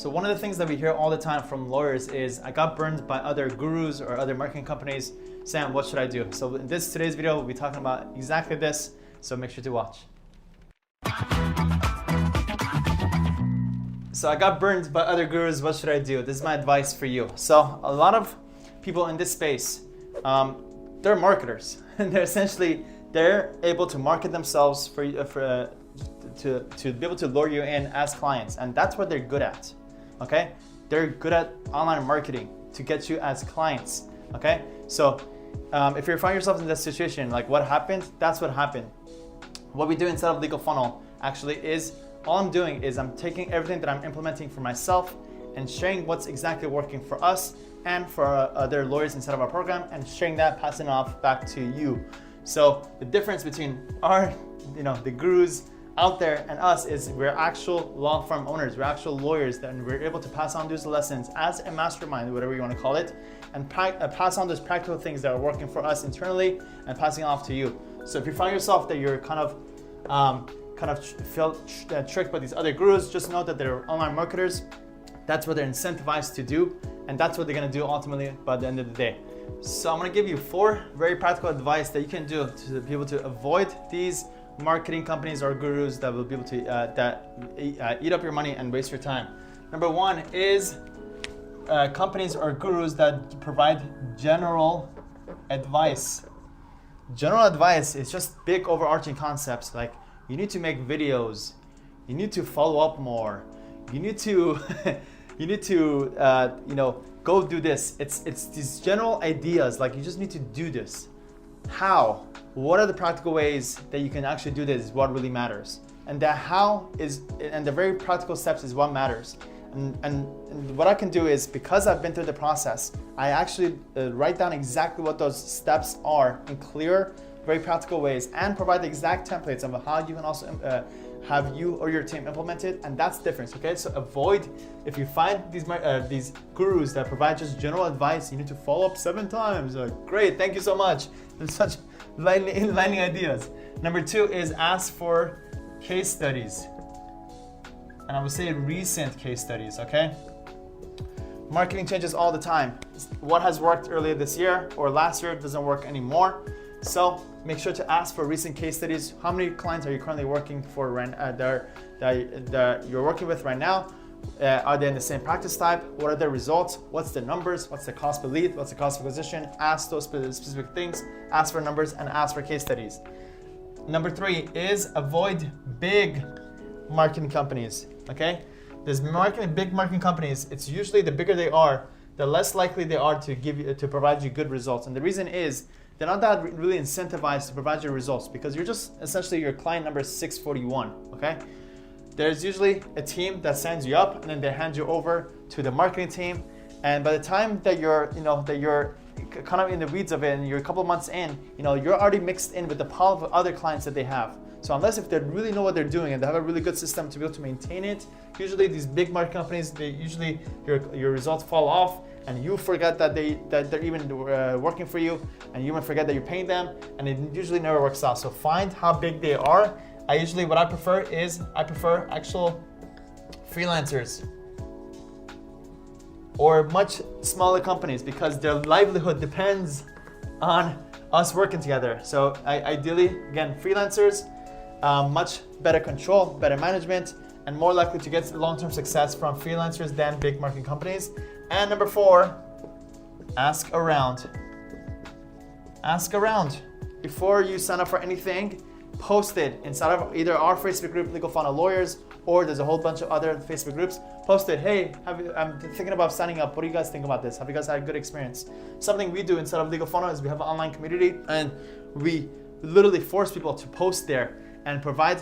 So one of the things that we hear all the time from lawyers is, I got burned by other gurus or other marketing companies. Sam, what should I do? So in today's video, we'll be talking about exactly this. So make sure to watch. So I got burned by other gurus. What should I do? This is my advice for you. So a lot of people in this space, they're marketers. And they're able to market themselves to be able to lure you in as clients. And that's what they're good at. Okay, they're good at online marketing to get you as clients. Okay, so if you find yourself in this situation, like what happened, that's what happened. What we do inside of Legal Funnel actually is, all I'm doing is I'm taking everything that I'm implementing for myself and sharing what's exactly working for us and for other lawyers inside of our program, and sharing that, passing off back to you. So the difference between the gurus out there and us is we're actual law firm owners, we're actual lawyers, and we're able to pass on those lessons as a mastermind, whatever you want to call it, and pass on those practical things that are working for us internally and passing off to you. So if you find yourself that you're kind of feel tricked by these other gurus, just know that they're online marketers. That's what they're incentivized to do, and that's what they're going to do ultimately by the end of the day. So I'm going to give you 4 very practical advice that you can do to be able to avoid these marketing companies or gurus that will be able to eat up your money and waste your time. Number 1 is companies or gurus that provide general advice. General advice is just big overarching concepts like you need to make videos, you need to follow up more, you need to go do this. It's these general ideas, like you just need to do this. How? What are the practical ways that you can actually do this is what really matters. And the how is, and the very practical steps is what matters. And what I can do is, because I've been through the process, I actually write down exactly what those steps are in clear, very practical ways, and provide the exact templates of how you can also have you or your team implement it, and that's the difference. Okay, so avoid, if you find these gurus that provide just general advice, you need to follow up 7 times. Great, thank you so much. There's such enlightening ideas. Number 2 is ask for case studies, and I would say recent case studies. Okay, marketing changes all the time. What has worked earlier this year or last year doesn't work anymore. So make sure to ask for recent case studies. How many clients are you currently working for that you're working with right now? Are they in the same practice type? What are their results? What's the numbers? What's the cost per lead? What's the cost per acquisition? Ask those specific things. Ask for numbers and ask for case studies. Number 3 is avoid big marketing companies. Okay, there's big marketing companies. It's usually the bigger they are, the less likely they are to provide you good results. And the reason is, they're not that really incentivized to provide you results, because you're just essentially your client number 641, okay? There's usually a team that signs you up, and then they hand you over to the marketing team. And by the time that you're kind of in the weeds of it and you're a couple of months in, you're already mixed in with the pile of other clients that they have. So unless if they really know what they're doing and they have a really good system to be able to maintain it, usually these big market companies, your results fall off, and you forget that they're even working for you, and you even forget that you're paying them, and it usually never works out. So find how big they are. What I prefer actual freelancers or much smaller companies, because their livelihood depends on us working together. So ideally, again, freelancers, much better control, better management, and more likely to get long-term success from freelancers than big marketing companies. And number 4, ask around. Ask around. Before you sign up for anything, post it inside of either our Facebook group, Legal Funnel Lawyers, or there's a whole bunch of other Facebook groups. Post it. Hey, I'm thinking about signing up. What do you guys think about this? Have you guys had a good experience? Something we do inside of Legal Funnel is we have an online community, and we literally force people to post there and provide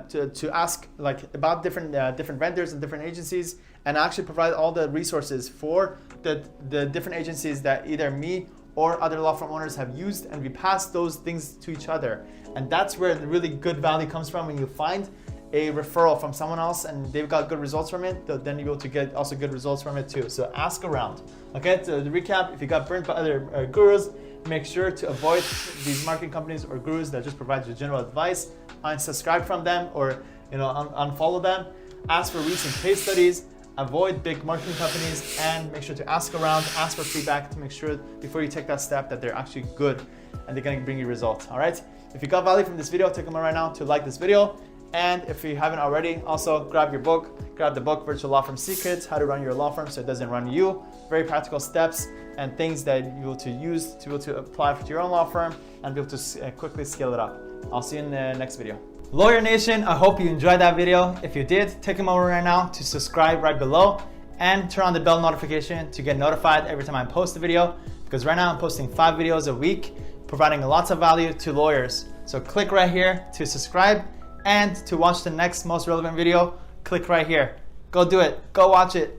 to ask about different vendors and different agencies, and actually provide all the resources for the different agencies that either me or other law firm owners have used, and we pass those things to each other. And that's where the really good value comes from. When you find a referral from someone else and they've got good results from it, then you'll be able to get also good results from it too. So ask around. Okay, to recap, if you got burnt by other gurus, make sure to avoid these marketing companies or gurus that just provide you general advice. Unsubscribe from them, or unfollow them. Ask for recent case studies. avoid big marketing companies, and make sure to ask around, ask for feedback to make sure before you take that step that they're actually good and they're gonna bring you results, all right? If you got value from this video, take a moment right now to like this video. And if you haven't already, also grab the book, Virtual Law Firm Secrets, How to Run Your Law Firm So It Doesn't Run You. Very practical steps and things that you will to use to be able to apply to your own law firm and be able to quickly scale it up. I'll see you in the next video. Lawyer Nation, I hope you enjoyed that video. If you did, take a moment right now to subscribe right below and turn on the bell notification to get notified every time I post a video, because right now I'm posting 5 videos a week, providing lots of value to lawyers. So click right here to subscribe, and to watch the next most relevant video, click right here. Go do it, go watch it.